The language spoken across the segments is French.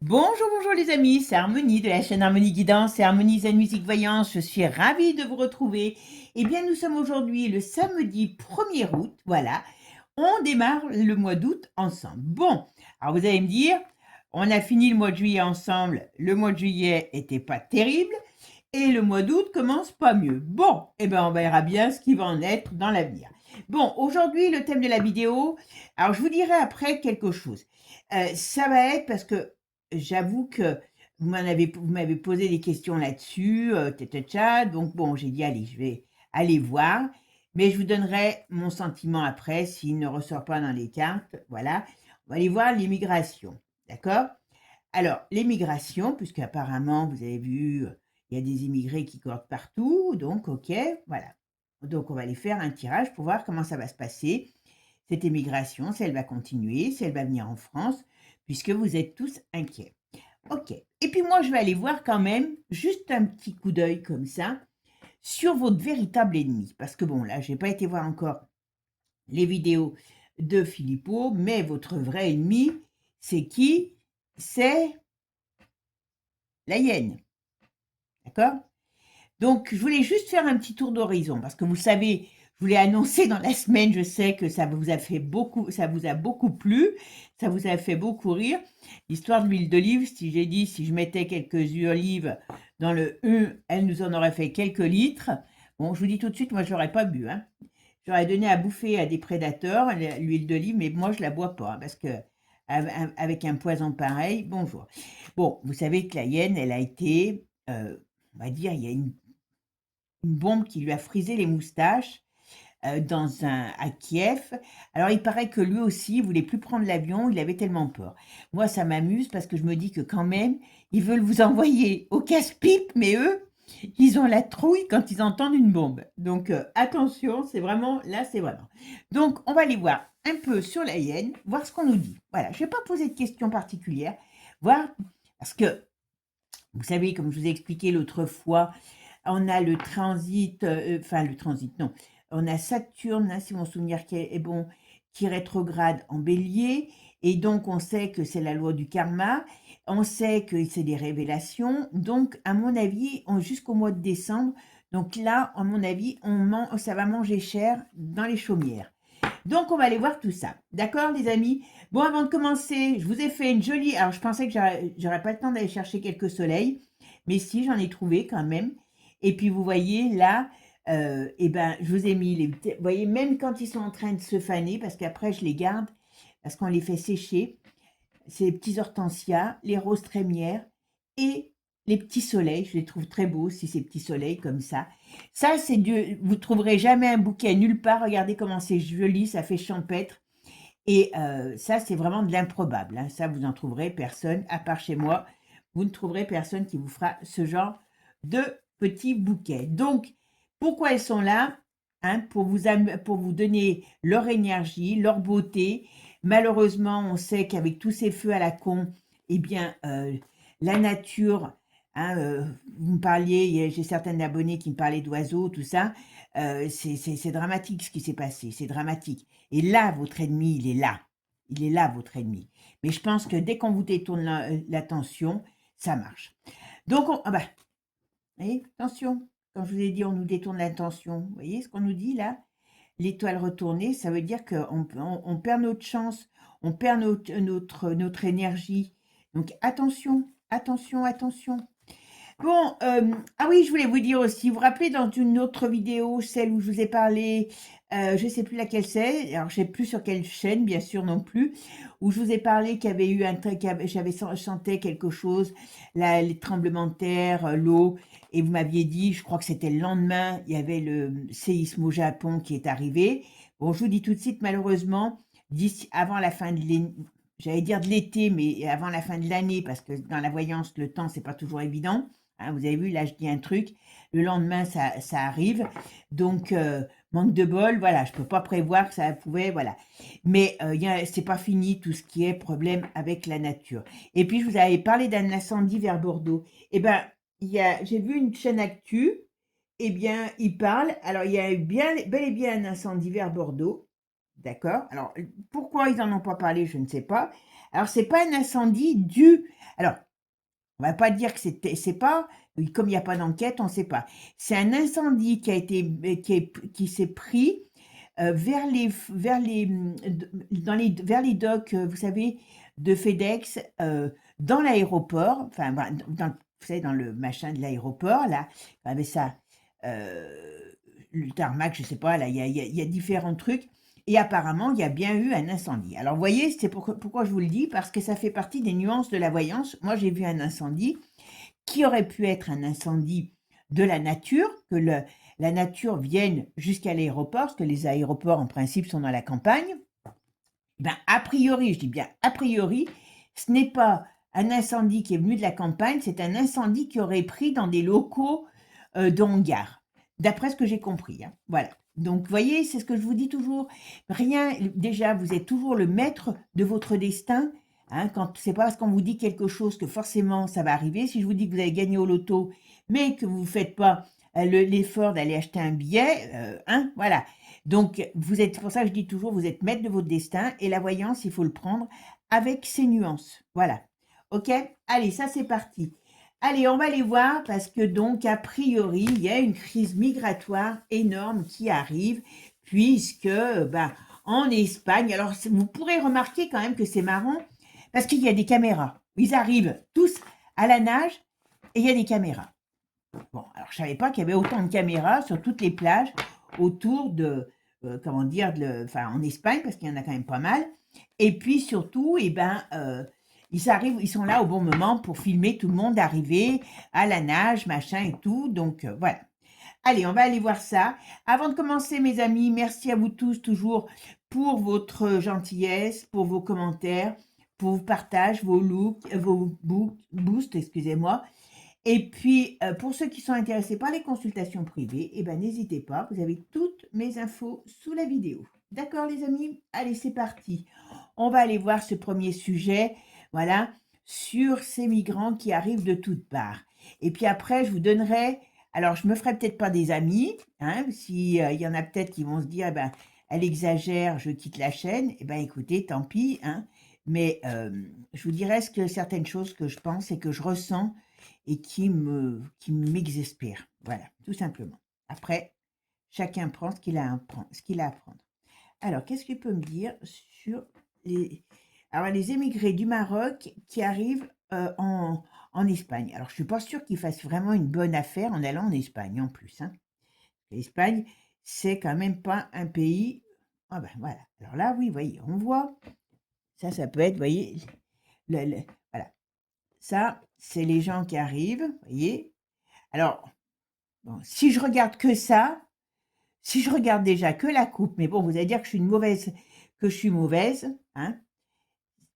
Bonjour, bonjour les amis, c'est Harmonie de la chaîne Harmonie Guidance et Harmonie Zen Musique Voyance. Je suis ravie de vous retrouver. Eh bien, nous sommes aujourd'hui le samedi 1er août. Voilà, on démarre le mois d'août ensemble. Bon, alors vous allez me dire, on a fini le mois de juillet ensemble. Le mois de juillet était pas terrible et le mois d'août commence pas mieux. Bon, eh bien, on verra bien ce qui va en être dans l'avenir. Bon, aujourd'hui, le thème de la vidéo, alors je vous dirai après quelque chose. Ça va être parce que j'avoue que vous m'avez posé des questions là-dessus, tcha, donc bon, j'ai dit, allez, je vais aller voir, mais je vous donnerai mon sentiment après, s'il ne ressort pas dans les cartes, voilà. On va aller voir l'immigration, d'accord? Alors, l'immigration, puisque apparemment, vous avez vu, il y a des immigrés qui courent partout, donc ok, voilà. Donc, on va aller faire un tirage pour voir comment ça va se passer, cette immigration, si elle va continuer, si elle va venir en France, puisque vous êtes tous inquiets. Ok. Et puis moi, je vais aller voir quand même, juste un petit coup d'œil comme ça, sur votre véritable ennemi. Parce que bon, là, je n'ai pas été voir encore les vidéos de Philippot, mais votre vrai ennemi, c'est qui? C'est la hyène. D'accord? Donc, je voulais juste faire un petit tour d'horizon, parce que vous savez, je vous l'ai annoncé dans la semaine, je sais que ça vous a fait beaucoup, ça vous a beaucoup plu, ça vous a fait beaucoup rire. L'histoire de l'huile d'olive, si j'ai dit, si je mettais quelques olives dans le elle nous en aurait fait quelques litres. Bon, je vous dis tout de suite, moi, je l'aurais pas bu, hein. J'aurais donné à bouffer à des prédateurs, l'huile d'olive, mais moi, je la bois pas, hein, parce que avec un poison pareil, bonjour. Bon, vous savez que la hyène, elle a été, on va dire, il y a une bombe qui lui a frisé les moustaches à Kiev. Alors, il paraît que lui aussi, il voulait plus prendre l'avion, il avait tellement peur. Moi, ça m'amuse parce que je me dis que quand même, ils veulent vous envoyer au casse-pipe, mais eux, ils ont la trouille quand ils entendent une bombe. Donc, attention, c'est vraiment, là, c'est vraiment. Donc, on va aller voir un peu sur la hyène, voir ce qu'on nous dit. Voilà, je ne vais pas poser de questions particulières, voir, parce que, vous savez, comme je vous ai expliqué l'autre fois, on a le transit, le transit, non, on a Saturne, hein, si mon souvenir est bon, qui rétrograde en bélier, et donc on sait que c'est la loi du karma, on sait que c'est des révélations, donc à mon avis, jusqu'au mois de décembre, donc là, à mon avis, ça va manger cher dans les chaumières. Donc, on va aller voir tout ça. D'accord, les amis? Bon, avant de commencer, je vous ai fait une jolie... Alors, je pensais que j'aurais pas le temps d'aller chercher quelques soleils, mais si, j'en ai trouvé quand même. Et puis, vous voyez, là, eh ben, je vous ai mis les... Vous voyez, même quand ils sont en train de se faner, parce qu'après, je les garde, parce qu'on les fait sécher, c'est les petits hortensias, les roses trémières et les petits soleils. Je les trouve très beaux aussi, ces petits soleils comme ça. Ça, c'est Dieu. Vous ne trouverez jamais un bouquet nulle part. Regardez comment c'est joli, ça fait champêtre. Et ça, c'est vraiment de l'improbable, hein. Ça, vous n'en trouverez personne, à part chez moi. Vous ne trouverez personne qui vous fera ce genre de petits bouquets. Donc, pourquoi elles sont là? Hein, pour vous donner leur énergie, leur beauté. Malheureusement, on sait qu'avec tous ces feux à la con, eh bien, la nature, hein, vous me parliez, j'ai certains abonnés qui me parlaient d'oiseaux, tout ça, c'est dramatique ce qui s'est passé, c'est dramatique. Et là, votre ennemi, il est là. Il est là, votre ennemi. Mais je pense que dès qu'on vous détourne l'attention, ça marche. Donc, ah bah, vous voyez, attention, quand je vous ai dit on nous détourne l'attention, vous voyez ce qu'on nous dit là? L'étoile retournée, ça veut dire qu'on perd notre chance, on perd notre énergie. Donc attention, attention, attention. Bon, ah oui, je voulais vous dire aussi, vous vous rappelez dans une autre vidéo, celle où je vous ai parlé, je ne sais plus laquelle c'est, alors je ne sais plus sur quelle chaîne, bien sûr non plus, où je vous ai parlé qu'il y avait eu un truc, j'avais chanté quelque chose, les tremblements de terre, l'eau, et vous m'aviez dit, je crois que c'était le lendemain, il y avait le séisme au Japon qui est arrivé. Bon, je vous dis tout de suite, malheureusement, d'ici avant la fin de j'allais dire de l'été, mais avant la fin de l'année, parce que dans la voyance, le temps, c'est pas toujours évident. Hein, vous avez vu, là, je dis un truc. Le lendemain, ça arrive. Donc, manque de bol, voilà, je ne peux pas prévoir que ça pouvait, voilà. Mais c'est pas fini tout ce qui est problème avec la nature. Et puis, je vous avais parlé d'un incendie vers Bordeaux. Eh bien, j'ai vu une chaîne actu. Eh bien, il parle. Alors, il y a eu bel et bien un incendie vers Bordeaux. D'accord? Alors, pourquoi ils n'en ont pas parlé, je ne sais pas. Alors, c'est pas un incendie dû Alors, on va pas dire que c'est pas, comme il n'y a pas d'enquête, on ne sait pas. C'est un incendie qui a été, qui s'est pris vers les docks, vous savez, de FedEx, dans l'aéroport, enfin, vous savez, dans le machin de l'aéroport, là, avec ça, le tarmac, je sais pas, là, il y a différents trucs. Et apparemment, il y a bien eu un incendie. Alors, vous voyez, c'est pourquoi je vous le dis, parce que ça fait partie des nuances de la voyance. Moi, j'ai vu un incendie qui aurait pu être un incendie de la nature, que la nature vienne jusqu'à l'aéroport, parce que les aéroports, en principe, sont dans la campagne. Ben, a priori, je dis bien a priori, ce n'est pas un incendie qui est venu de la campagne, c'est un incendie qui aurait pris dans des locaux de hangar, d'après ce que j'ai compris. Hein. Voilà. Donc, vous voyez, c'est ce que je vous dis toujours. Rien, déjà, vous êtes toujours le maître de votre destin. Hein, quand c'est pas parce qu'on vous dit quelque chose que forcément ça va arriver. Si je vous dis que vous avez gagné au loto, mais que vous ne faites pas l'effort d'aller acheter un billet, hein, voilà. Donc, c'est pour ça que je dis toujours, vous êtes maître de votre destin et la voyance, il faut le prendre avec ses nuances. Voilà. OK? Allez, ça c'est parti. Allez, on va aller voir parce que donc, a priori, il y a une crise migratoire énorme qui arrive puisque, ben, en Espagne, alors vous pourrez remarquer quand même que c'est marrant parce qu'il y a des caméras. Ils arrivent tous à la nage et il y a des caméras. Bon, alors je savais pas qu'il y avait autant de caméras sur toutes les plages autour de, comment dire, enfin en Espagne, parce qu'il y en a quand même pas mal. Et puis surtout, eh ben, ils sont là au bon moment pour filmer tout le monde arriver à la nage, machin et tout. Donc voilà. Allez, on va aller voir ça. Avant de commencer, mes amis, merci à vous tous toujours pour votre gentillesse, pour vos commentaires, pour vos partages, vos looks, boosts, excusez-moi. Et puis, pour ceux qui sont intéressés par les consultations privées, eh ben, n'hésitez pas, vous avez toutes mes infos sous la vidéo. D'accord, les amis? Allez, c'est parti. On va aller voir ce premier sujet, voilà, sur ces migrants qui arrivent de toutes parts. Et puis après, je vous donnerai, alors je me ferai peut-être pas des amis, hein, si il y en a peut-être qui vont se dire, eh ben, elle exagère, je quitte la chaîne. Eh ben, écoutez, tant pis, hein. Mais je vous dirai certaines choses que je pense et que je ressens et qui m'exaspère. Voilà, tout simplement. Après, chacun prend ce qu'il a à apprendre. Alors, qu'est-ce qu'il peut me dire sur les émigrés du Maroc qui arrivent en Espagne? Alors, je suis pas sûre qu'ils fassent vraiment une bonne affaire en allant en Espagne en plus. Hein. L'Espagne, c'est quand même pas un pays. Ah ben voilà. Alors là, oui, voyez, on voit. Ça peut être, voyez, voilà. Ça, c'est les gens qui arrivent, voyez. Alors, bon, si je regarde que ça, si je regarde déjà que la coupe, mais bon, vous allez dire que je suis mauvaise, hein.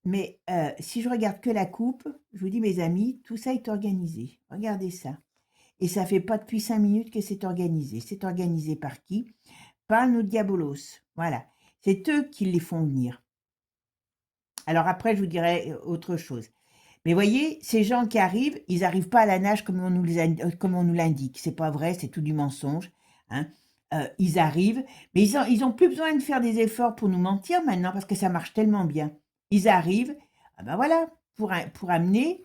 Mais si je regarde que la coupe, je vous dis, mes amis, tout ça est organisé. Regardez ça. Et ça fait pas depuis 5 minutes que c'est organisé. C'est organisé par qui? Par nos diabolos. Voilà. C'est eux qui les font venir. Alors après, je vous dirai autre chose. Mais voyez, ces gens qui arrivent, ils n'arrivent pas à la nage comme comme on nous l'indique. C'est pas vrai, c'est tout du mensonge. Hein. Ils arrivent, mais ils ont plus besoin de faire des efforts pour nous mentir maintenant parce que ça marche tellement bien. Ils arrivent, ah ben voilà, pour amener,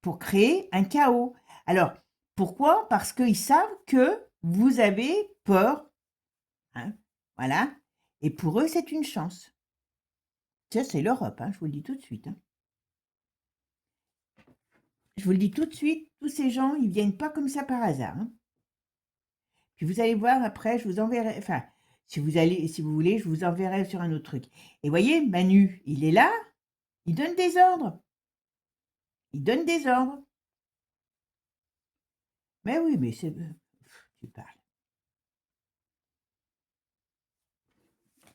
pour créer un chaos. Alors, pourquoi? Parce qu'ils savent que vous avez peur. Hein, voilà. Et pour eux, c'est une chance. Ça, c'est l'Europe, hein, je vous le dis tout de suite. Hein. Je vous le dis tout de suite, tous ces gens, ils viennent pas comme ça par hasard. Hein. Puis vous allez voir après, je vous enverrai, enfin, si vous voulez, je vous enverrai sur un autre truc. Et voyez, Manu, il est là, il donne des ordres. Il donne des ordres. Mais oui, mais c'est... Tu parles.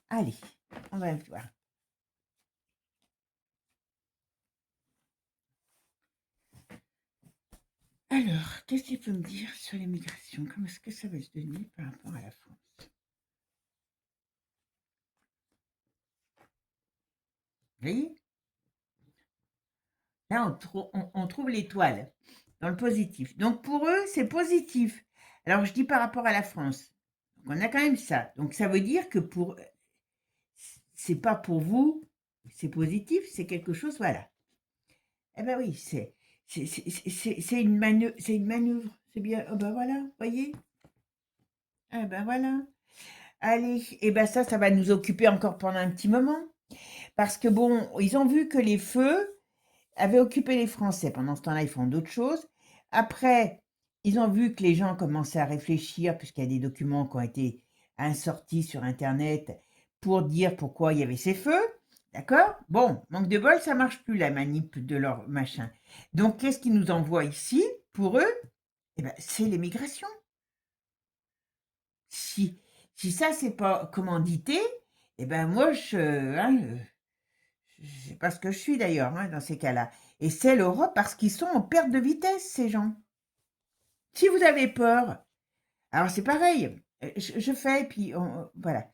Allez, on va voir. Alors, qu'est-ce qu'il peut me dire sur l'immigration? Comment est-ce que ça va se donner par rapport à la France? Vous voyez? Là, on trouve l'étoile dans le positif. Donc, pour eux, c'est positif. Alors, je dis par rapport à la France. Donc, on a quand même ça. Donc, ça veut dire que c'est pas pour vous, c'est positif, c'est quelque chose, voilà. Eh ben oui, c'est une manœuvre, c'est une manœuvre. C'est bien. Oh ben voilà, voyez? Ah ben voilà. Allez, et ben ça va nous occuper encore pendant un petit moment. Parce que bon, ils ont vu que les feux avaient occupé les Français. Pendant ce temps-là, ils font d'autres choses. Après, ils ont vu que les gens commençaient à réfléchir, puisqu'il y a des documents qui ont été sortis sur Internet pour dire pourquoi il y avait ces feux. D'accord? Bon, manque de bol, ça marche plus la manip de leur machin. Donc, qu'est-ce qu'ils nous envoient ici pour eux? Eh ben, c'est l'émigration. Si, si ça, c'est pas commandité, eh ben moi, je sais pas ce que je suis d'ailleurs dans ces cas-là. Et c'est l'Europe parce qu'ils sont en perte de vitesse, ces gens. Si vous avez peur, alors c'est pareil. Je fais et puis voilà.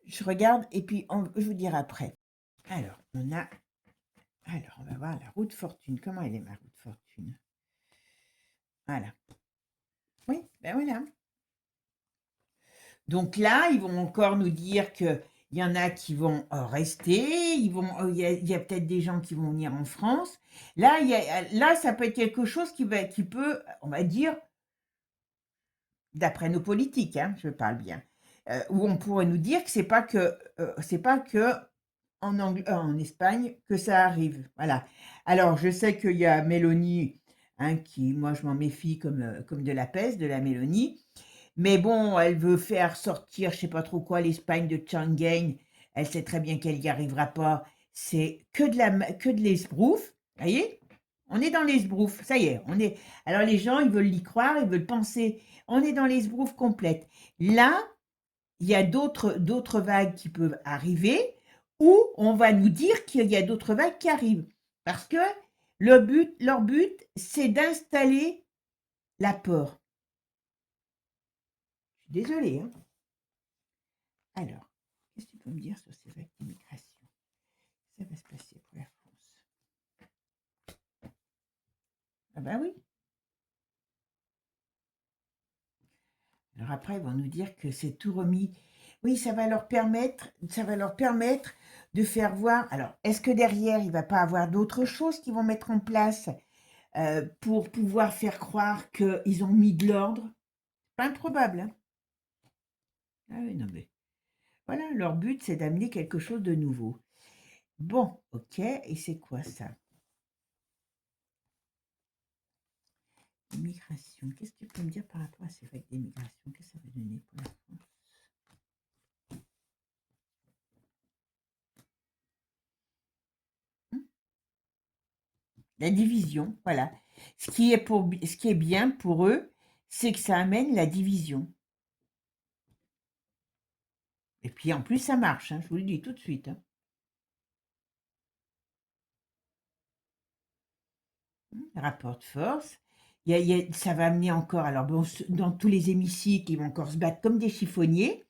Je regarde et puis je vous dirai après. Alors, on va voir la route fortune. Comment elle est ma route fortune? Voilà. Oui, ben voilà. Donc là, ils vont encore nous dire que il y en a qui vont rester, il y a peut-être des gens qui vont venir en France. Là, là, ça peut être quelque chose qui peut, on va dire, d'après nos politiques, hein, je parle bien, où on pourrait nous dire que c'est pas que en Espagne que ça arrive. Voilà. Alors, je sais qu'il y a Mélanie, hein, qui, moi, je m'en méfie comme de la peste, de la Mélanie. Mais bon, elle veut faire sortir, je sais pas trop quoi, l'Espagne de Schengen. Elle sait très bien qu'elle n'y arrivera pas. C'est que de l'esbrouf. Vous voyez? On est dans l'esbrouf. Ça y est, on est. Alors les gens, ils veulent y croire, ils veulent penser. On est dans l'esbrouf complète. Là, il y a d'autres vagues qui peuvent arriver, ou on va nous dire qu'il y a d'autres vagues qui arrivent. Parce que leur but, c'est d'installer la peur. Je suis désolée, hein. Alors, qu'est-ce que tu peux me dire sur ces vagues d'immigration? Ça va se passer pour la France. Ah ben oui. Alors après, ils vont nous dire que c'est tout remis. Oui, ça va leur permettre de faire voir. Alors, est-ce que derrière, il ne va pas avoir d'autres choses qu'ils vont mettre en place pour pouvoir faire croire qu'ils ont mis de l'ordre? Pas improbable, hein? Ah oui, non mais voilà, leur but, c'est d'amener quelque chose de nouveau. Bon, ok, et c'est quoi ça? Immigration. Qu'est-ce que tu peux me dire par rapport à ces vagues d'immigration? Qu'est-ce que ça va donner pour la France? La division, voilà. Ce qui est bien pour eux, c'est que ça amène la division. Et puis en plus, ça marche, hein, je vous le dis tout de suite, hein. Rapport de force. Ça va amener encore, alors bon, dans tous les hémicycles, ils vont encore se battre comme des chiffonniers.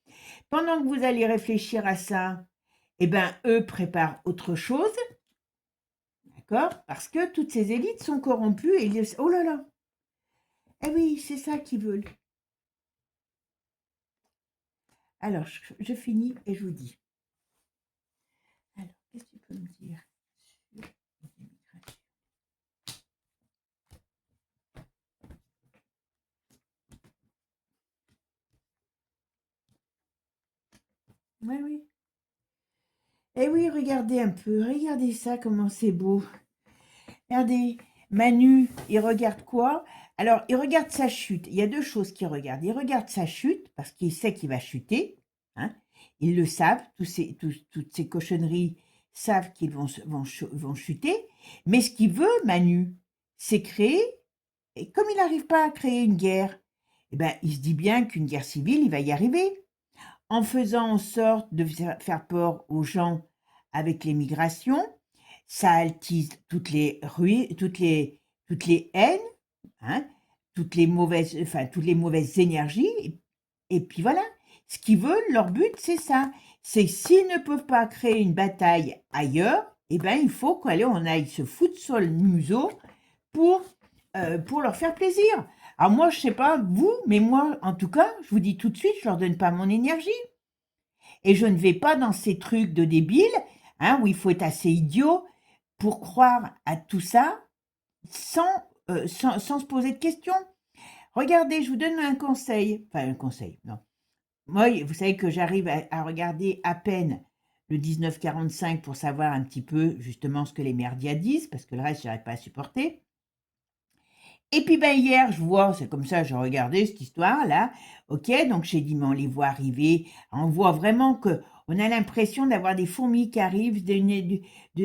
Pendant que vous allez réfléchir à ça, eh ben, eux préparent autre chose, d'accord? Parce que toutes ces élites sont corrompues et oh là là! Eh oui, c'est ça qu'ils veulent. Alors, je finis et je vous dis. Alors, qu'est-ce que tu peux me dire sur l'immigration? Oui, oui. Eh oui, regardez un peu, regardez ça, comment c'est beau. Regardez, Manu, il regarde quoi? Alors, il regarde sa chute. Il y a deux choses qu'il regarde. Il regarde sa chute, parce qu'il sait qu'il va chuter, hein. Ils le savent, toutes ces cochonneries savent qu'ils vont chuter. Mais ce qu'il veut, Manu, c'est créer, et comme il n'arrive pas à créer une guerre, eh ben, il se dit bien qu'une guerre civile, il va y arriver. En faisant en sorte de faire peur aux gens avec l'émigration, ça altise toutes les haines, hein, toutes les mauvaises énergies. Et puis voilà, ce qu'ils veulent, leur but, c'est ça. C'est s'ils ne peuvent pas créer une bataille ailleurs, eh ben il faut qu'on aille se foutre sur le museau pour, pour leur faire plaisir. Alors moi, je sais pas vous, mais moi, en tout cas, je vous dis tout de suite, je leur donne pas mon énergie. Et je ne vais pas dans ces trucs de débiles, hein, où il faut être assez idiot pour croire à tout ça, sans se poser de questions. Regardez, je vous donne un conseil. Enfin, un conseil, non. Moi, vous savez que j'arrive à regarder à peine le 1945 pour savoir un petit peu justement ce que les médias disent, parce que le reste, je n'arrive pas à supporter. Et puis ben, hier, je vois, c'est comme ça, je regardais cette histoire-là, ok, donc j'ai dit, mais on les voit arriver, on voit vraiment que on a l'impression d'avoir des fourmis qui arrivent,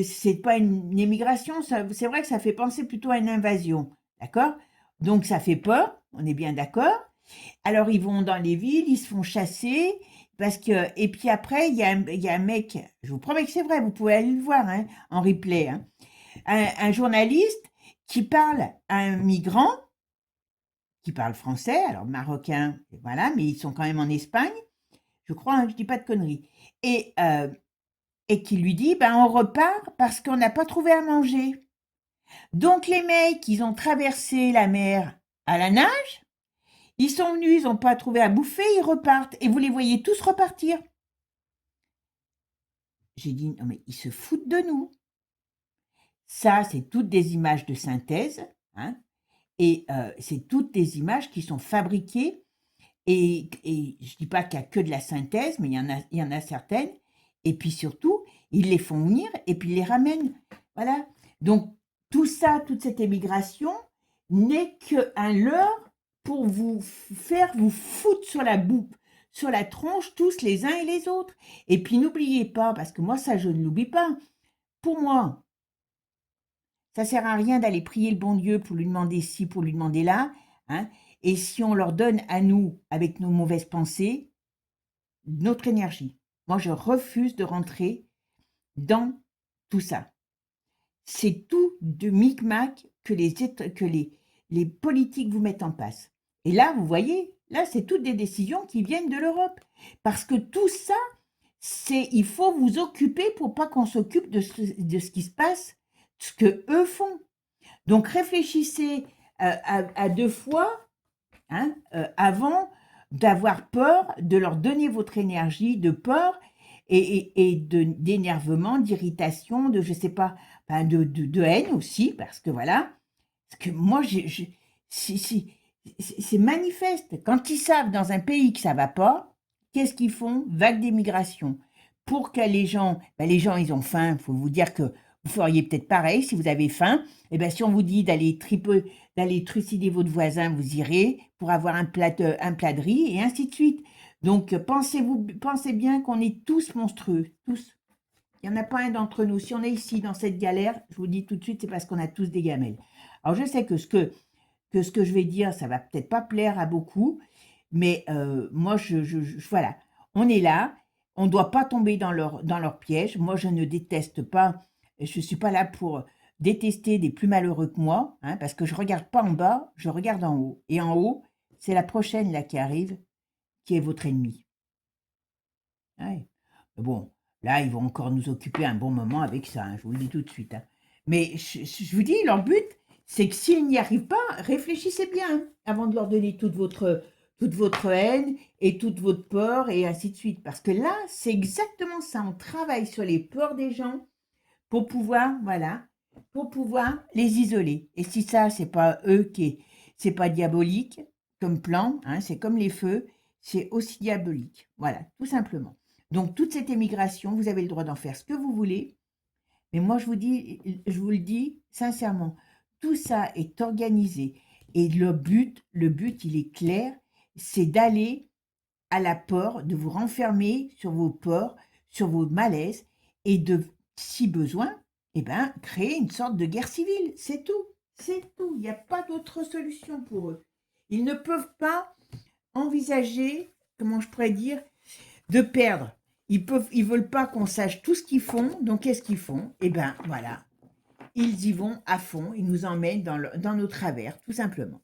c'est pas une émigration, c'est vrai que ça fait penser plutôt à une invasion, d'accord? Donc ça fait peur, on est bien d'accord. Alors ils vont dans les villes, ils se font chasser, parce que, et puis après, il y a un mec, je vous promets que c'est vrai, vous pouvez aller le voir hein, en replay, hein, un journaliste qui parle à un migrant qui parle français, alors marocain, voilà, mais ils sont quand même en Espagne, je crois, hein, je dis pas de conneries, et qui lui dit, ben on repart parce qu'on n'a pas trouvé à manger. Donc les mecs, ils ont traversé la mer à la nage, ils sont venus, ils n'ont pas trouvé à bouffer, ils repartent, et vous les voyez tous repartir. J'ai dit, non mais ils se foutent de nous. Ça, c'est toutes des images de synthèse, hein, et c'est toutes des images qui sont fabriquées. Et je ne dis pas qu'il n'y a que de la synthèse, mais il y en a certaines. Et puis surtout, ils les font venir et puis ils les ramènent. Voilà. Donc, tout ça, toute cette émigration n'est qu'un leurre pour vous faire vous foutre sur la boupe, sur la tronche, tous les uns et les autres. Et puis, n'oubliez pas, parce que moi, ça, je ne l'oublie pas. Pour moi, ça sert à rien d'aller prier le bon Dieu pour lui demander ci, pour lui demander là. Hein. Et si on leur donne à nous, avec nos mauvaises pensées, notre énergie. Moi, je refuse de rentrer dans tout ça. C'est tout de micmac que les politiques vous mettent en place. Et là, vous voyez, là, c'est toutes des décisions qui viennent de l'Europe. Parce que tout ça, il faut vous occuper pour pas qu'on s'occupe de ce qui se passe, ce que eux font. Donc, réfléchissez à deux fois hein, avant d'avoir peur, de leur donner votre énergie de peur et d'énervement, d'irritation, de je sais pas, ben de haine aussi, parce que voilà, parce que moi, c'est manifeste. Quand ils savent dans un pays que ça va pas, qu'est-ce qu'ils font? Vague d'émigration. Pour que les gens, ils ont faim. Il faut vous dire que vous feriez peut-être pareil si vous avez faim. Et ben, si on vous dit d'aller trucider votre voisin, vous irez pour avoir un plat de riz et ainsi de suite. Donc, pensez bien qu'on est tous monstrueux, tous. Il n'y en a pas un d'entre nous. Si on est ici dans cette galère, je vous dis tout de suite, c'est parce qu'on a tous des gamelles. Alors, je sais que ce que je vais dire, ça va peut-être pas plaire à beaucoup, mais moi, voilà, on est là, on ne doit pas tomber dans leur piège. Moi, je ne déteste pas, je ne suis pas là pour détester des plus malheureux que moi, hein, parce que je ne regarde pas en bas, je regarde en haut. Et en haut, c'est la prochaine là qui arrive, qui est votre ennemi. Ouais. Bon, là, ils vont encore nous occuper un bon moment avec ça, hein, je vous le dis tout de suite. Hein. Mais je vous dis, leur but, c'est que s'ils n'y arrivent pas, réfléchissez bien hein, avant de leur donner toute votre haine et toute votre peur et ainsi de suite. Parce que là, c'est exactement ça. On travaille sur les peurs des gens pour pouvoir, voilà, pour pouvoir les isoler. Et si ça, c'est pas diabolique comme plan, hein, c'est comme les feux, c'est aussi diabolique. Voilà, tout simplement. Donc, toute cette émigration, vous avez le droit d'en faire ce que vous voulez. Mais moi, je vous le dis sincèrement, tout ça est organisé. Et le but, il est clair, c'est d'aller à la peur, de vous renfermer sur vos peurs, sur vos malaises, et de, si besoin, eh ben, créer une sorte de guerre civile. C'est tout. C'est tout. Il n'y a pas d'autre solution pour eux. Ils ne peuvent pas envisager, comment je pourrais dire, de perdre. Ils veulent pas qu'on sache tout ce qu'ils font. Donc, qu'est-ce qu'ils font? Eh ben, voilà. Ils y vont à fond. Ils nous emmènent dans nos travers, tout simplement.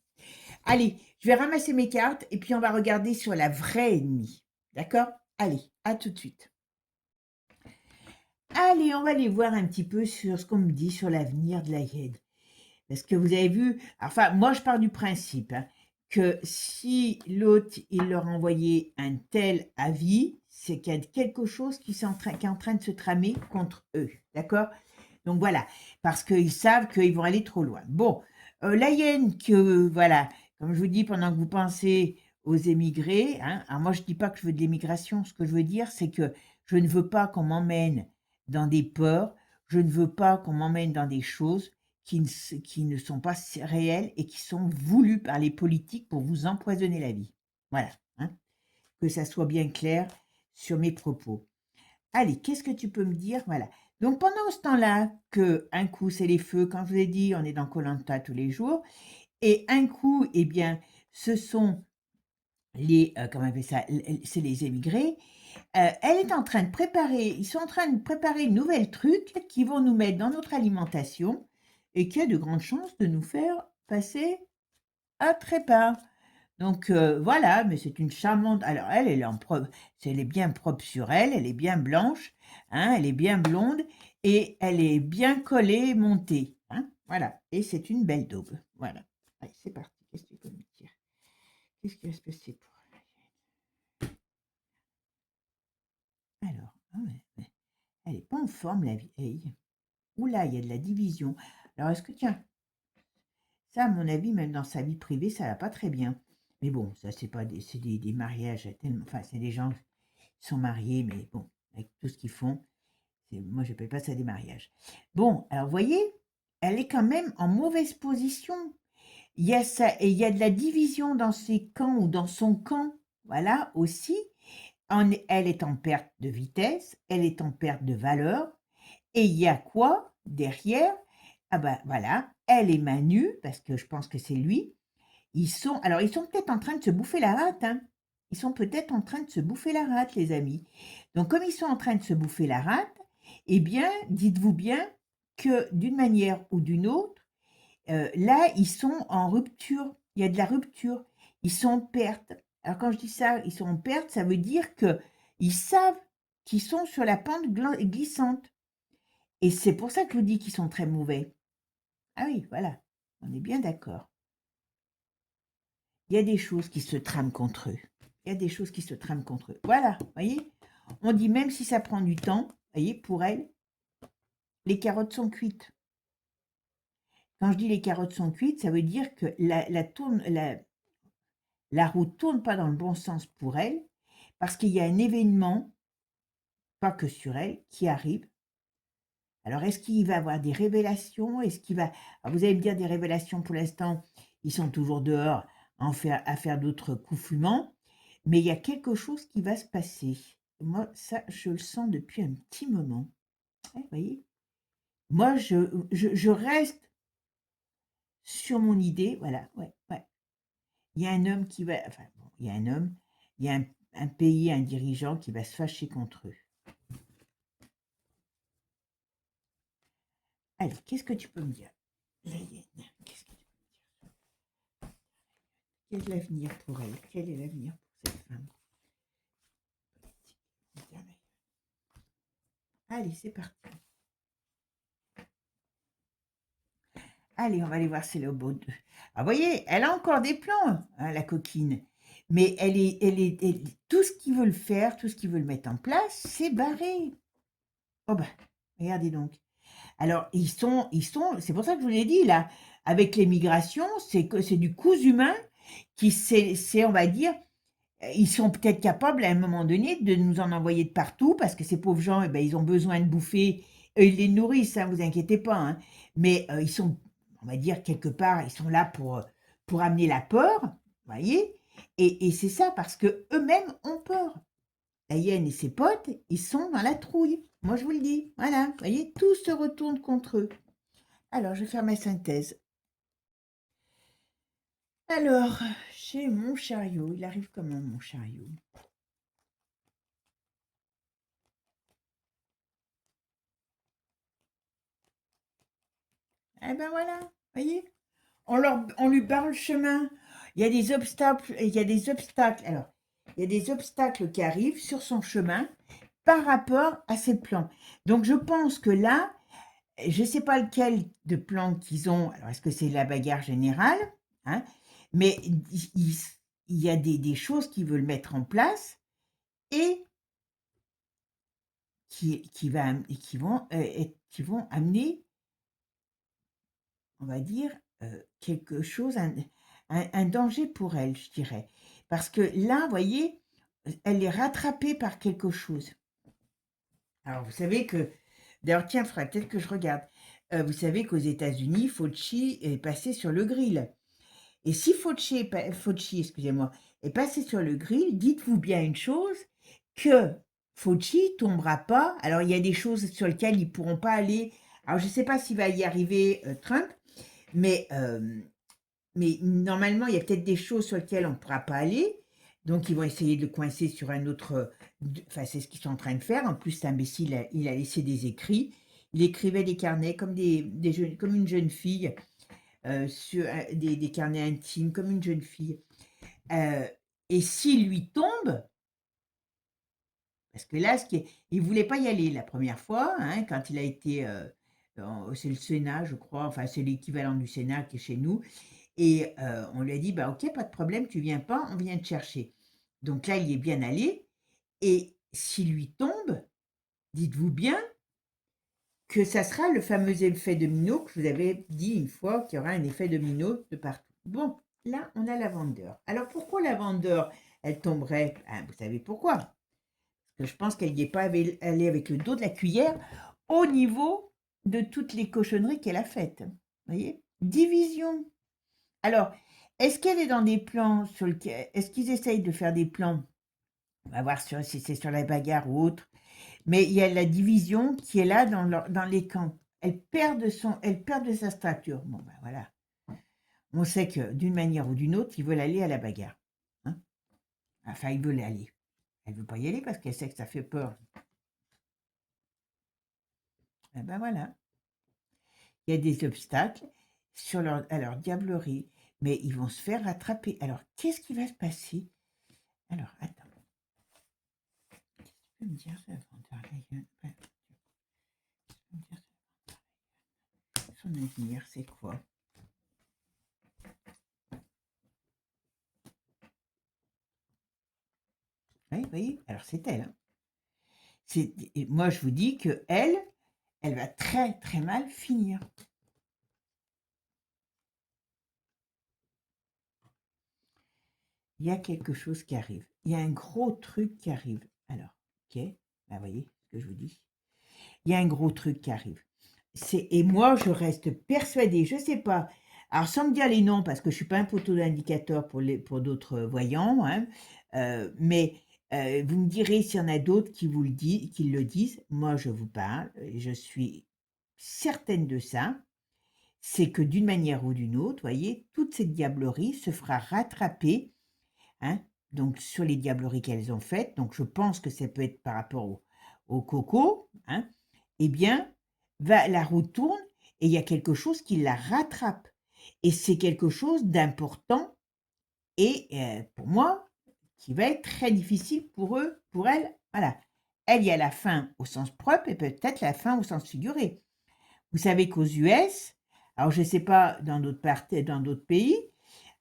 Allez, je vais ramasser mes cartes et puis on va regarder sur la vraie ennemie. D'accord? Allez, à tout de suite. Allez, on va aller voir un petit peu sur ce qu'on me dit sur l'avenir de la YED. Parce que vous avez vu, enfin, moi je pars du principe hein, que si l'autre, il leur envoyait un tel avis, c'est qu'il y a quelque chose qui est en train de se tramer contre eux. D'accord? Donc voilà, parce qu'ils savent qu'ils vont aller trop loin. Bon, la hyène que, voilà, comme je vous dis, pendant que vous pensez aux émigrés, hein, alors moi je dis pas que je veux de l'émigration, ce que je veux dire, c'est que je ne veux pas qu'on m'emmène dans des peurs, je ne veux pas qu'on m'emmène dans des choses qui ne sont pas réelles et qui sont voulues par les politiques pour vous empoisonner la vie. Voilà, hein, que ça soit bien clair sur mes propos. Allez, qu'est-ce que tu peux me dire? Voilà. Donc pendant ce temps-là, que un coup c'est les feux, quand je vous ai dit, on est dans koh tous les jours, et un coup, eh bien, ce sont les, comment on appelle ça? C'est les émigrés. Elle est en train de préparer, ils sont en train de préparer une nouvelle truc qui vont nous mettre dans notre alimentation et qui a de grandes chances de nous faire passer à trépas. Donc voilà, mais c'est une charmante. Alors elle est en propre, elle est bien propre sur elle, elle est bien blanche, hein, elle est bien blonde et elle est bien collée, montée, hein, voilà. Et c'est une belle daube, voilà. Allez, c'est parti. Qu'est-ce que tu peux me dire? Qu'est-ce qui va se passer pour elle? Alors, ah ouais, ouais. Elle est pas en forme la vieille. Oula, il y a de la division. Alors est-ce que tiens, ça à mon avis, même dans sa vie privée, ça va pas très bien. Mais bon, ça c'est pas des, c'est des mariages tellement, enfin c'est des gens sont mariés, mais bon, avec tout ce qu'ils font, moi je n'appelle pas ça des mariages. Bon, alors vous voyez, elle est quand même en mauvaise position. Il y a ça, et il y a de la division dans ses camps ou dans son camp, voilà, aussi. Elle est en perte de vitesse, elle est en perte de valeur, et il y a quoi derrière? Ah ben voilà, elle et Manu, parce que je pense que c'est lui, ils sont peut-être en train de se bouffer la rate, hein. Ils sont peut-être en train de se bouffer la rate, les amis. Donc, comme ils sont en train de se bouffer la rate, eh bien, dites-vous bien que d'une manière ou d'une autre, là, ils sont en rupture. Il y a de la rupture. Ils sont en perte. Alors, quand je dis ça, ils sont en perte, ça veut dire que ils savent qu'ils sont sur la pente glissante. Et c'est pour ça que je vous dis qu'ils sont très mauvais. Ah oui, voilà. On est bien d'accord. Il y a des choses qui se trament contre eux. Il y a des choses qui se trament contre eux. Voilà, vous voyez? On dit même si ça prend du temps, vous voyez, pour elle, les carottes sont cuites. Quand je dis les carottes sont cuites, ça veut dire que la roue tourne pas dans le bon sens pour elle, parce qu'il y a un événement, pas que sur elle, qui arrive. Alors, est-ce qu'il va avoir des révélations? Est-ce qu'il va... Alors, vous allez me dire des révélations pour l'instant, ils sont toujours dehors à faire d'autres coups fumants, mais il y a quelque chose qui va se passer. Moi, ça, je le sens depuis un petit moment. Vous voyez? Moi, je reste sur mon idée. Voilà, ouais, ouais. Il y a un homme qui va... Enfin, bon, il y a un homme, il y a un pays, un dirigeant qui va se fâcher contre eux. Allez, qu'est-ce que tu peux me dire? La hyène, qu'est-ce que tu peux me dire? Quel est l'avenir pour elle? Quel est l'avenir pour cette femme? Allez, c'est parti. Allez, on va aller voir c'est le beau 2. Ah, vous voyez, elle a encore des plans, hein, la coquine. Mais tout ce qu'ils veulent faire, tout ce qu'ils veulent mettre en place, c'est barré. Oh ben, regardez donc. Alors, c'est pour ça que je vous l'ai dit, là, avec l'immigration, c'est du cousu humain qui, on va dire, ils sont peut-être capables à un moment donné de nous en envoyer de partout parce que ces pauvres gens, eh ben, ils ont besoin de bouffer. Ils les nourrissent, hein, vous inquiétez pas, hein. Mais ils sont, on va dire, quelque part, ils sont là pour amener la peur, vous voyez. Et c'est ça, parce que eux-mêmes ont peur. La hyène et ses potes, ils sont dans la trouille. Moi, je vous le dis. Voilà, vous voyez, tout se retourne contre eux. Alors, je vais faire ma synthèse. Alors, chez mon chariot, il arrive comment, mon chariot? Eh ben voilà, voyez, on lui barre le chemin. Il y a des obstacles, il y a des obstacles. Alors, il y a des obstacles qui arrivent sur son chemin par rapport à ses plans. Donc, je pense que là, je ne sais pas lequel de plans qu'ils ont. Alors, est-ce que c'est la bagarre générale, hein? Mais il y a des choses qu'ils veulent mettre en place et qui vont amener, on va dire, quelque chose, un danger pour elle, je dirais. Parce que là, vous voyez, elle est rattrapée par quelque chose. Alors, vous savez que, d'ailleurs, tiens, il faudrait peut-être que je regarde. Vous savez qu'aux États-Unis, Fauci est passé sur le grill. Et si Fauci, excusez-moi, est passé sur le grill, dites-vous bien une chose, que Fauci tombera pas. Alors, il y a des choses sur lesquelles ils pourront pas aller. Alors, je ne sais pas s'il va y arriver, Trump, mais, normalement, il y a peut-être des choses sur lesquelles on ne pourra pas aller. Donc, ils vont essayer de le coincer sur un autre. Enfin, c'est ce qu'ils sont en train de faire. En plus, cet imbécile, il a laissé des écrits. Il écrivait des carnets comme, comme une jeune fille, sur des carnets intimes, comme une jeune fille. Et s'il lui tombe, parce que là, il ne voulait pas y aller la première fois, hein, quand il a été. C'est le Sénat, je crois. Enfin, c'est l'équivalent du Sénat qui est chez nous. Et on lui a dit, bah ok, pas de problème, tu viens pas, on vient te chercher. Donc là, il y est bien allé. Et s'il lui tombe, dites-vous bien que ça sera le fameux effet domino que je vous avais dit une fois, qu'il y aura un effet domino de partout. Bon, là, on a la vendeur. Alors pourquoi la vendeur, elle tomberait? Ah, vous savez pourquoi? Parce que je pense qu'elle n'y est pas allée avec le dos de la cuillère au niveau de toutes les cochonneries qu'elle a faites. Vous voyez? Division. Alors, est-ce qu'elle est dans des plans sur lequel, est-ce qu'ils essayent de faire des plans? On va voir si c'est sur la bagarre ou autre. Mais il y a la division qui est là dans les camps. Elle perd de sa stature. Bon, ben voilà. On sait que d'une manière ou d'une autre, ils veulent aller à la bagarre. Hein. Enfin, ils veulent aller. Elle ne veut pas y aller parce qu'elle sait que ça fait peur. Eh ben voilà. Il y a des obstacles à leur diablerie, mais ils vont se faire rattraper. Alors, qu'est-ce qui va se passer? Alors, attends. Tu peux me dire ça, son avenir, c'est quoi? Oui, vous voyez, alors c'est elle. Hein. Moi, je vous dis que elle va très très mal finir. Il y a quelque chose qui arrive. Il y a un gros truc qui arrive. Alors, ok, vous voyez ce que je vous dis. Il y a un gros truc qui arrive. Et moi, je reste persuadée, je ne sais pas, alors sans me dire les noms, parce que je ne suis pas un poteau d'indicateur pour d'autres voyants, hein, mais vous me direz s'il y en a d'autres qui le disent. Moi, je vous parle, je suis certaine de ça. C'est que d'une manière ou d'une autre, voyez, toute cette diablerie se fera rattraper, hein, donc sur les diableries qu'elles ont faites. Donc, je pense que ça peut être par rapport au coco, hein, eh bien, la roue tourne et il y a quelque chose qui la rattrape. Et c'est quelque chose d'important et pour moi, qui va être très difficile pour eux, pour elle. Voilà. Elle, il y a la fin au sens propre et peut-être la fin au sens figuré. Vous savez qu'aux US, alors je ne sais pas dans d'autres pays,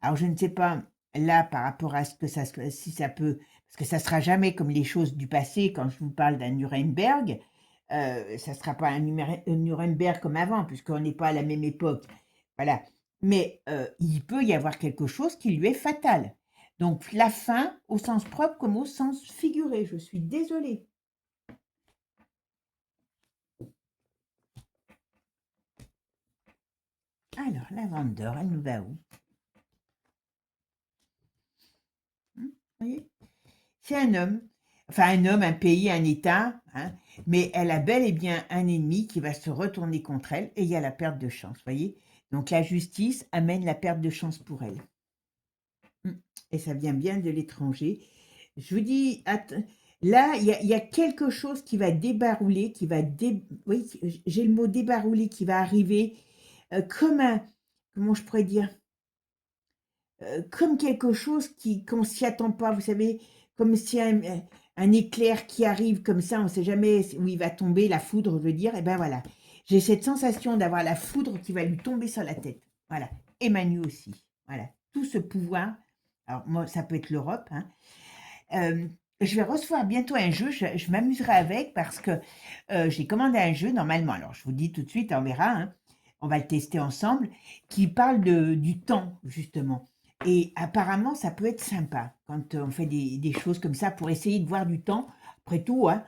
alors je ne sais pas là par rapport à ce que si ça peut, parce que ça ne sera jamais comme les choses du passé quand je vous parle d'un Nuremberg, ça ne sera pas un Nuremberg comme avant, puisqu'on n'est pas à la même époque. Voilà. Mais il peut y avoir quelque chose qui lui est fatal. Donc la fin au sens propre comme au sens figuré. Je suis désolée. Alors, la vendeur, elle nous va où? Vous voyez? C'est un homme. Enfin, un homme, un pays, un État, hein, mais elle a bel et bien un ennemi qui va se retourner contre elle et il y a la perte de chance, voyez? Donc la justice amène la perte de chance pour elle. Et ça vient bien de l'étranger. Je vous dis, là, il y a quelque chose qui va débarouler, oui, j'ai le mot débarouler qui va arriver comme comment je pourrais dire, comme quelque chose qu'on s'y attend pas, vous savez, comme si un éclair qui arrive comme ça, on ne sait jamais où il va tomber, la foudre, je veux dire, et ben voilà. J'ai cette sensation d'avoir la foudre qui va lui tomber sur la tête. Voilà. Et Manu aussi. Voilà. Tout ce pouvoir. Alors, moi, ça peut être l'Europe. Hein. je vais recevoir bientôt un jeu, je m'amuserai avec parce que j'ai commandé un jeu normalement. Alors, je vous dis tout de suite, on verra, hein, on va le tester ensemble, qui parle du temps, justement. Et apparemment, ça peut être sympa quand on fait des choses comme ça pour essayer de voir du temps. Après tout, hein,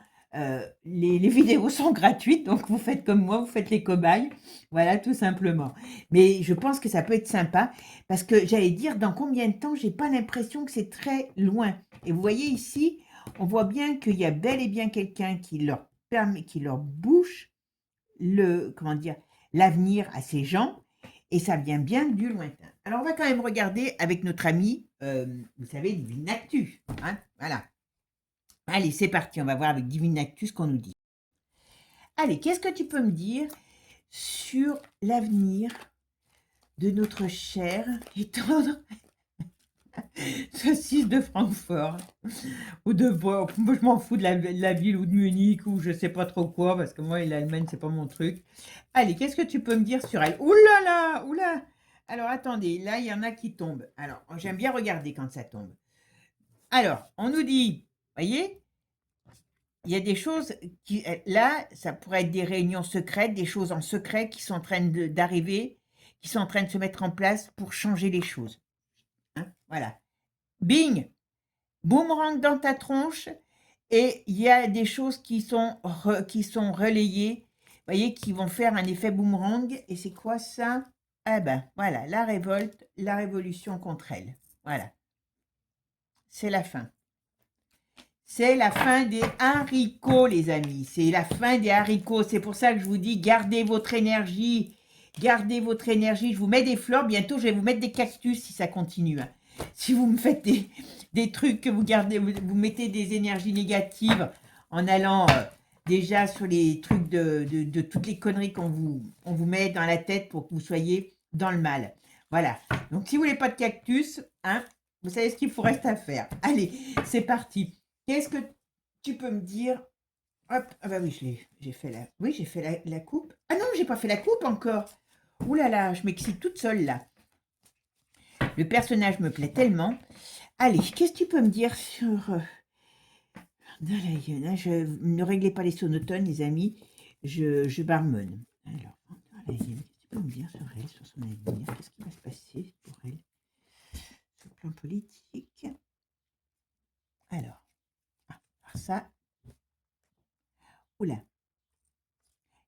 les vidéos sont gratuites, donc vous faites comme moi, vous faites les cobayes. Voilà, tout simplement. Mais je pense que ça peut être sympa parce que j'allais dire, dans combien de temps, j'ai pas l'impression que c'est très loin. Et vous voyez ici, on voit bien qu'il y a bel et bien quelqu'un qui leur permet, qui leur bouche comment dire, l'avenir à ces gens, et ça vient bien du lointain. Alors on va quand même regarder avec notre ami, vous savez, Divine Actu, hein, voilà. Allez, c'est parti, on va voir avec Divine Actu ce qu'on nous dit. Allez, qu'est-ce que tu peux me dire sur l'avenir de notre cher et tendre saucisse de Francfort? Ou de moi, je m'en fous de la ville ou de Munich ou je sais pas trop quoi, parce que moi, l'Allemagne, c'est pas mon truc. Allez, qu'est-ce que tu peux me dire sur elle? Ouh là là, ouh là. Alors, attendez, là, il y en a qui tombent. Alors, j'aime bien regarder quand ça tombe. Alors, on nous dit, voyez, il y a des choses qui, là, ça pourrait être des réunions secrètes, des choses en secret qui sont en train d'arriver, qui sont en train de se mettre en place pour changer les choses. Hein, voilà. Bing, boomerang dans ta tronche, et il y a des choses qui sont relayées, vous voyez, qui vont faire un effet boomerang. Et c'est quoi ça? Ah ben, voilà, la révolte, la révolution contre elle. Voilà, c'est la fin. C'est la fin des haricots, les amis. C'est la fin des haricots. C'est pour ça que je vous dis, gardez votre énergie. Gardez votre énergie. Je vous mets des fleurs. Bientôt, je vais vous mettre des cactus si ça continue, hein. Si vous me faites des trucs que vous gardez, vous mettez des énergies négatives en allant déjà sur les trucs de toutes les conneries on vous met dans la tête pour que vous soyez dans le mal. Voilà. Donc, si vous voulez pas de cactus, hein, vous savez ce qu'il vous reste à faire. Allez, c'est parti. Qu'est-ce que tu peux me dire? Hop, ah bah oui, j'ai fait j'ai fait la coupe. Ah non, j'ai pas fait la coupe encore. Ouh là là, je m'excite toute seule là. Le personnage me plaît tellement. Allez, qu'est-ce que tu peux me dire sur... ne réglez pas les sonotones, les amis. Je barmonne. Alors, qu'est-ce que tu peux me dire sur elle, sur son avenir? Qu'est-ce qui va se passer pour elle sur le plan politique? Alors, ça... Oula.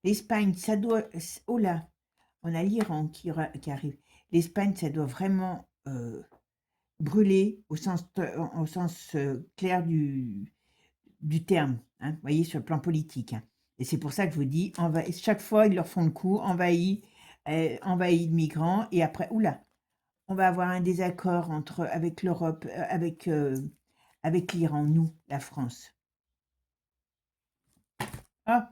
L'Espagne, ça doit... Oh là, on a l'Iran qui arrive. L'Espagne, ça doit vraiment brûler au sens clair du terme, hein, vous voyez, sur le plan politique, hein. Et c'est pour ça que je vous dis, chaque fois, ils leur font le coup, envahis de migrants, et après, oula, on va avoir un désaccord avec l'Europe, avec l'Iran, nous, la France. Ah,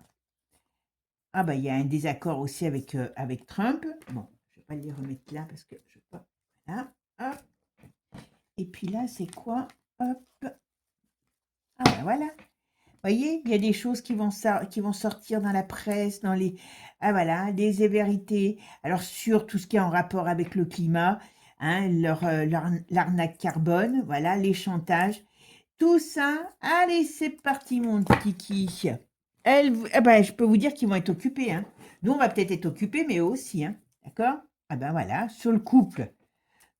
ah bah, il y a un désaccord aussi avec Trump. Bon, je ne vais pas les remettre là parce que je ne veux pas. Voilà, hop. Et puis là, c'est quoi? Hop. Ah ben voilà. Vous voyez, il y a des choses qui vont sortir dans la presse, dans les... Ah voilà, des vérités. Alors sur tout ce qui est en rapport avec le climat, hein, l'arnaque carbone, voilà, les chantages. Tout ça, allez, c'est parti mon kiki. Ah ben, je peux vous dire qu'ils vont être occupés, hein. Nous, on va peut-être être occupés, mais eux aussi, hein. D'accord? Ah ben voilà, sur le couple,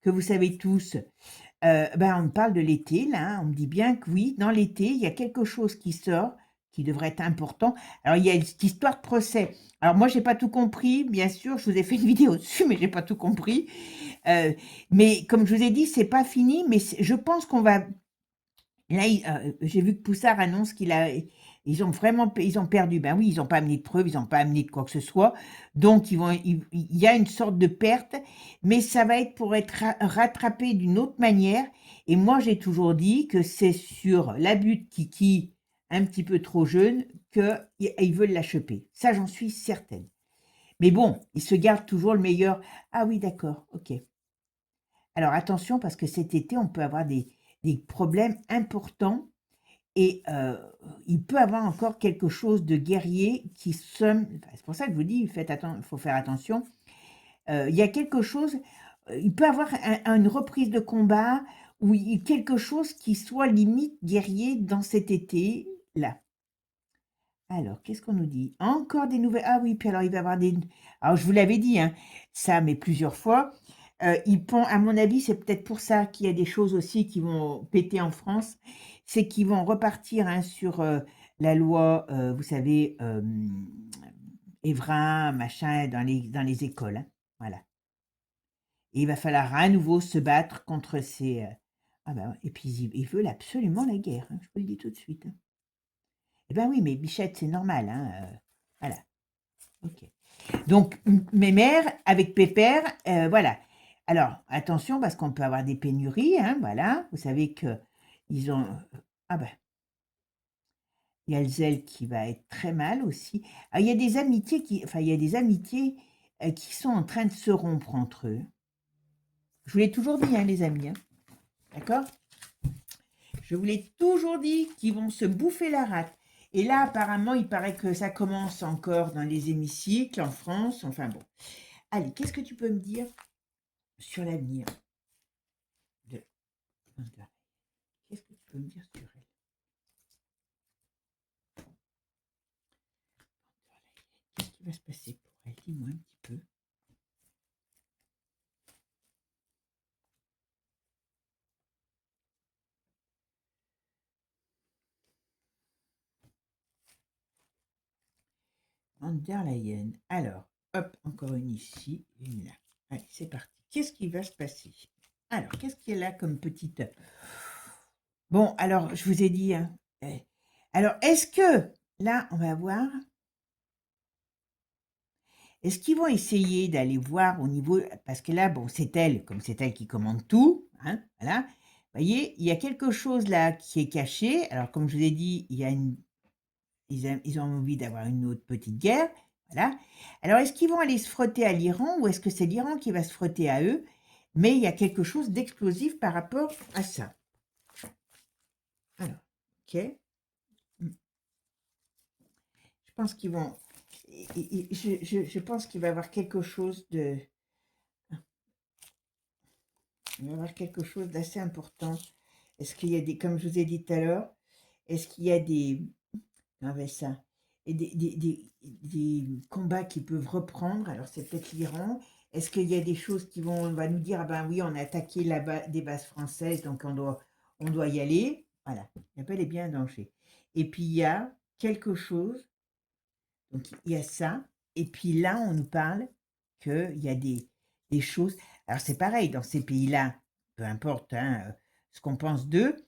que vous savez tous, ben, on me parle de l'été, là, hein. On me dit bien que oui, dans l'été, il y a quelque chose qui sort, qui devrait être important. Alors, il y a cette histoire de procès. Alors, moi, j'ai pas tout compris, bien sûr, je vous ai fait une vidéo dessus, mais j'ai pas tout compris. Mais comme je vous ai dit, c'est pas fini, mais je pense qu'on va... Là, j'ai vu que Poussard annonce ils ont perdu. Ben oui, ils n'ont pas amené de preuves, ils n'ont pas amené de quoi que ce soit. Donc, il y a une sorte de perte, mais ça va être pour être rattrapé d'une autre manière. Et moi, j'ai toujours dit que c'est sur l'abus de Kiki, un petit peu trop jeune, qu'ils veulent la choper. Ça, j'en suis certaine. Mais bon, ils se gardent toujours le meilleur. Ah oui, d'accord, ok. Alors attention, parce que cet été, on peut avoir des problèmes importants et il peut avoir encore quelque chose de guerrier qui somme. C'est pour ça que je vous dis, il faut faire attention. Il y a quelque chose, il peut avoir une reprise de combat Oui, quelque chose qui soit limite guerrier dans cet été-là. Alors, qu'est-ce qu'on nous dit? Encore des nouvelles. Ah oui, puis alors il va y avoir des. Alors, je vous l'avais dit, hein, ça, mais plusieurs fois. À mon avis, c'est peut-être pour ça qu'il y a des choses aussi qui vont péter en France. C'est qu'ils vont repartir hein, sur la loi, vous savez, Evrin, machin, dans les écoles. Hein, voilà. Et il va falloir à nouveau se battre contre ces. Ah ben, et puis, ils veulent absolument la guerre, hein, je vous le dis tout de suite. Hein. Eh ben oui, mais Bichette, c'est normal. Hein, voilà. Ok. Donc, mes mères avec Pépère, voilà. Alors, attention, parce qu'on peut avoir des pénuries, hein, voilà. Vous savez que ils ont. Ah ben, il y a le zèle qui va être très mal aussi. Ah, il y a des amitiés qui. Enfin, il y a des amitiés qui sont en train de se rompre entre eux. Je vous l'ai toujours dit, hein, les amis. Hein, d'accord? Je vous l'ai toujours dit qu'ils vont se bouffer la rate. Et là, apparemment, il paraît que ça commence encore dans les hémicycles en France. Enfin bon. Allez, qu'est-ce que tu peux me dire sur l'avenir de Angela? Qu'est-ce que tu peux me dire sur elle? Qu'est-ce qui va se passer pour elle? Dis-moi un petit peu. Van der Leyen. Alors, hop, encore une ici, une là. Allez, c'est parti. Qu'est-ce qui va se passer? Alors, qu'est-ce qu'il y a là comme petite... Bon, alors, je vous ai dit... Hein, alors, est-ce que... Là, on va voir... Est-ce qu'ils vont essayer d'aller voir au niveau... Parce que là, bon, c'est elle, comme c'est elle qui commande tout, hein, voilà. Vous voyez, il y a quelque chose là qui est caché. Alors, comme je vous ai dit, il y a une... Ils ont envie d'avoir une autre petite guerre, voilà. Alors, est-ce qu'ils vont aller se frotter à l'Iran ou est-ce que c'est l'Iran qui va se frotter à eux? Mais il y a quelque chose d'explosif par rapport à ça. Alors, ok. Je pense qu'ils vont... Je pense qu'il va y avoir quelque chose de... Il va y avoir quelque chose d'assez important. Est-ce qu'il y a des... Comme je vous ai dit tout à l'heure, est-ce qu'il y a des... On va ça. Et des combats qui peuvent reprendre. Alors, c'est peut-être l'Iran. Est-ce qu'il y a des choses qui vont, on va nous dire, ah ben oui, on a attaqué des bases françaises, donc on doit y aller. Voilà. Il y a pas les biens un danger. Et puis, il y a quelque chose, donc il y a ça. Et puis là, on nous parle qu'il y a des choses. Alors, c'est pareil, dans ces pays-là, peu importe hein, ce qu'on pense d'eux,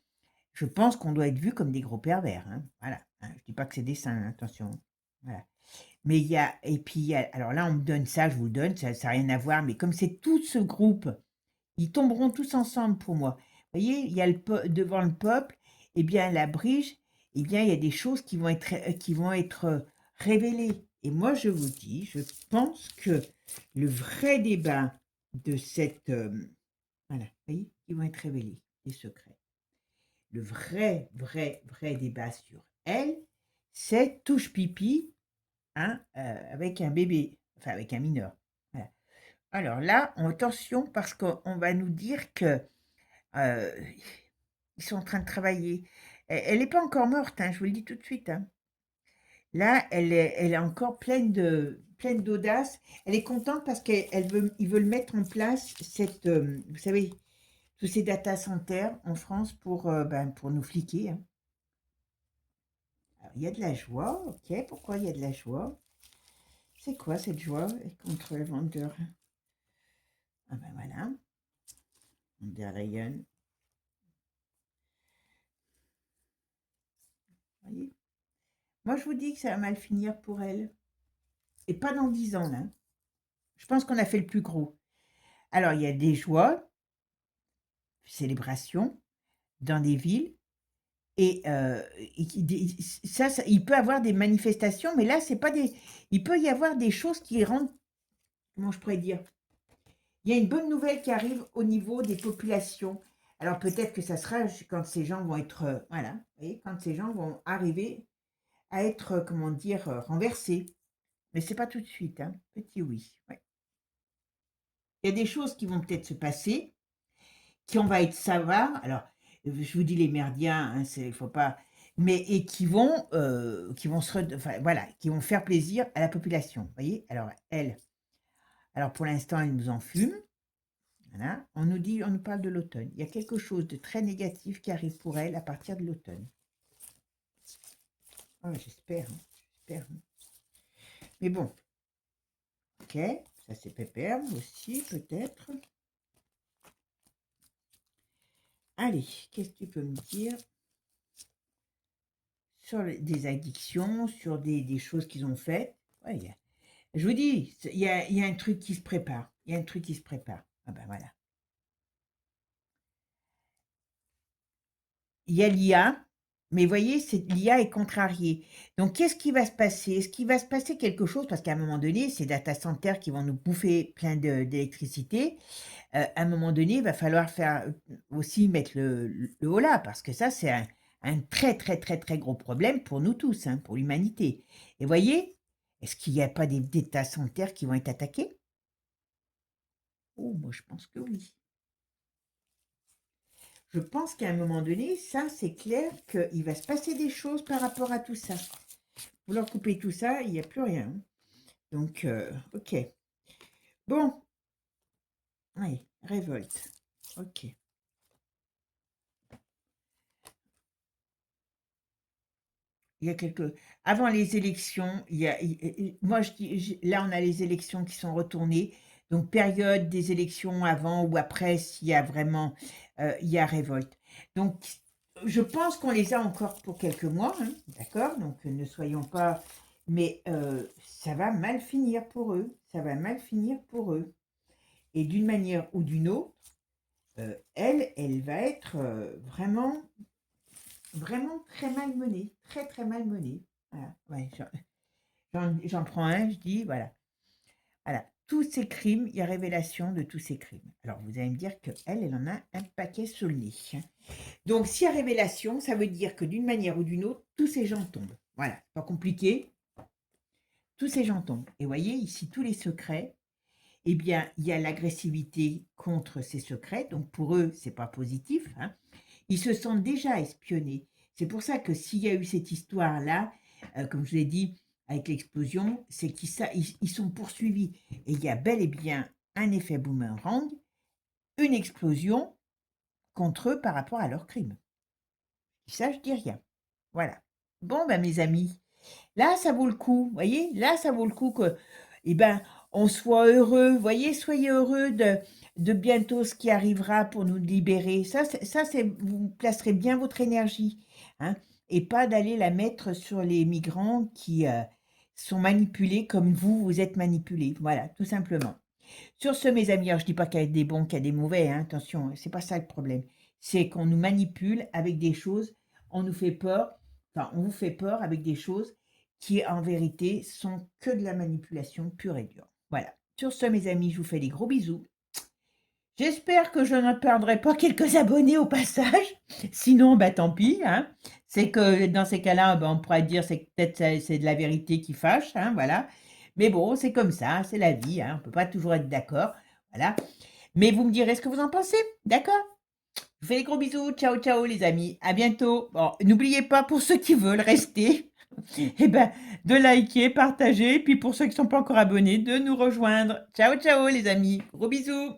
je pense qu'on doit être vu comme des gros pervers. Hein. Voilà. Hein. Je dis pas que c'est des saints, hein, attention. Voilà. Mais il y a, et puis, alors là, on me donne ça, je vous le donne, ça n'a rien à voir, mais comme c'est tout ce groupe, ils tomberont tous ensemble pour moi. Vous voyez, il y a devant le peuple, eh bien, la brige, eh bien, il y a des choses qui vont être révélées. Et moi, je vous dis, je pense que le vrai débat de cette... voilà, vous voyez, ils vont être révélés, les secrets. Le vrai débat sur elle, c'est touche pipi hein, avec un bébé, enfin avec un mineur. Voilà. Alors là, attention parce qu'on va nous dire que euh, ils sont en train de travailler. Elle n'est pas encore morte, hein, je vous le dis tout de suite. Hein. Là, elle est encore pleine d'audace. Elle est contente parce ils veulent mettre en place cette, vous savez, tous ces data centers en France pour nous fliquer. Hein. Alors, il y a de la joie, ok. Pourquoi il y a de la joie? C'est quoi cette joie contre le vendeur? Ah ben voilà, von der Leyen. Voyez. Moi, je vous dis que ça va mal finir pour elle. Et pas dans 10 ans, là. Je pense qu'on a fait le plus gros. Alors, il y a des joies, célébrations, dans des villes. Et ça, il peut y avoir des manifestations, mais là, c'est pas des... Il peut y avoir des choses qui rendent... Comment je pourrais dire? Il y a une bonne nouvelle qui arrive au niveau des populations. Alors peut-être que ça sera quand ces gens vont être, voilà, vous voyez, quand ces gens vont arriver à être, comment dire, renversés. Mais c'est pas tout de suite, hein. Petit oui. Ouais. Il y a des choses qui vont peut-être se passer, qui on va être savoir. Alors, je vous dis les merdiens, hein, c'est faut pas, mais et qui vont enfin, voilà, qui vont faire plaisir à la population, vous voyez? Alors pour l'instant, elle nous enfume, voilà. On nous parle de l'automne. Il y a quelque chose de très négatif qui arrive pour elle à partir de l'automne. Ah, j'espère, hein, j'espère, hein. Mais bon, ok, ça c'est pépère aussi, peut-être. Allez, qu'est-ce que tu peux me dire sur des addictions, sur des choses qu'ils ont faites? Ouais, je vous dis, il y a un truc qui se prépare. Il y a un truc qui se prépare. Ah ben voilà. Il y a l'IA, mais voyez, l'IA est contrariée. Donc, qu'est-ce qui va se passer? Est-ce qu'il va se passer quelque chose? Parce qu'à un moment donné, ces data centers qui vont nous bouffer plein d'électricité, à un moment donné, il va falloir faire aussi mettre le holà, parce que ça, c'est un très, très, très, très gros problème pour nous tous, hein, pour l'humanité. Et voyez, est-ce qu'il n'y a pas des data centers qui vont être attaqués? Oh, moi, je pense que oui. Je pense qu'à un moment donné, ça, c'est clair qu'il va se passer des choses par rapport à tout ça. Vous leur coupez tout ça, il n'y a plus rien, hein. Donc, ok. Bon, allez, révolte. Ok. Il y a quelques... Avant les élections, moi, là, on a les élections qui sont retournées. Donc, période des élections avant ou après, s'il y a vraiment... il y a révolte. Donc, je pense qu'on les a encore pour quelques mois, hein, d'accord? Donc, ne soyons pas... Mais ça va mal finir pour eux. Ça va mal finir pour eux. Et d'une manière ou d'une autre, elle va être vraiment, vraiment très mal menée. Très, très mal menée. Voilà. Ouais, j'en prends un, je dis, voilà. Voilà. Tous ces crimes, il y a révélation de tous ces crimes. Alors, vous allez me dire qu'elle, elle en a un paquet sur le nez, hein. Donc, s'il y a révélation, ça veut dire que d'une manière ou d'une autre, tous ces gens tombent. Voilà, pas compliqué. Tous ces gens tombent. Et voyez, ici, tous les secrets, eh bien, il y a l'agressivité contre ces secrets. Donc, pour eux, c'est pas positif, hein. Ils se sentent déjà espionnés. C'est pour ça que s'il y a eu cette histoire-là, comme je l'ai dit, avec l'explosion, c'est qu'ils sont poursuivis. Et il y a bel et bien un effet boomerang, une explosion contre eux par rapport à leur crime. Ça, je dis rien. Voilà. Bon, ben, mes amis, là, ça vaut le coup. Vous voyez, là, ça vaut le coup que, eh ben, on soit heureux. Vous voyez, soyez heureux de bientôt ce qui arrivera pour nous libérer. Vous placerez bien votre énergie, hein, et pas d'aller la mettre sur les migrants qui sont manipulés comme vous êtes manipulés. Voilà, tout simplement. Sur ce, mes amis, alors je dis pas qu'il y a des bons, qu'il y a des mauvais, hein, attention, hein, c'est pas ça le problème. C'est qu'on nous manipule avec des choses, on nous fait peur, enfin, on vous fait peur avec des choses qui, en vérité, sont que de la manipulation pure et dure. Voilà. Sur ce, mes amis, je vous fais des gros bisous. J'espère que je ne perdrai pas quelques abonnés au passage. Sinon, bah tant pis, hein. C'est que dans ces cas-là, bah, on pourrait dire c'est que peut-être c'est de la vérité qui fâche, hein, voilà. Mais bon, c'est comme ça, c'est la vie, hein, on ne peut pas toujours être d'accord, voilà. Mais vous me direz ce que vous en pensez, d'accord? Je vous fais des gros bisous, ciao ciao les amis, à bientôt. Bon, n'oubliez pas pour ceux qui veulent rester, eh ben, de liker, partager, et puis pour ceux qui ne sont pas encore abonnés, de nous rejoindre. Ciao ciao les amis, gros bisous.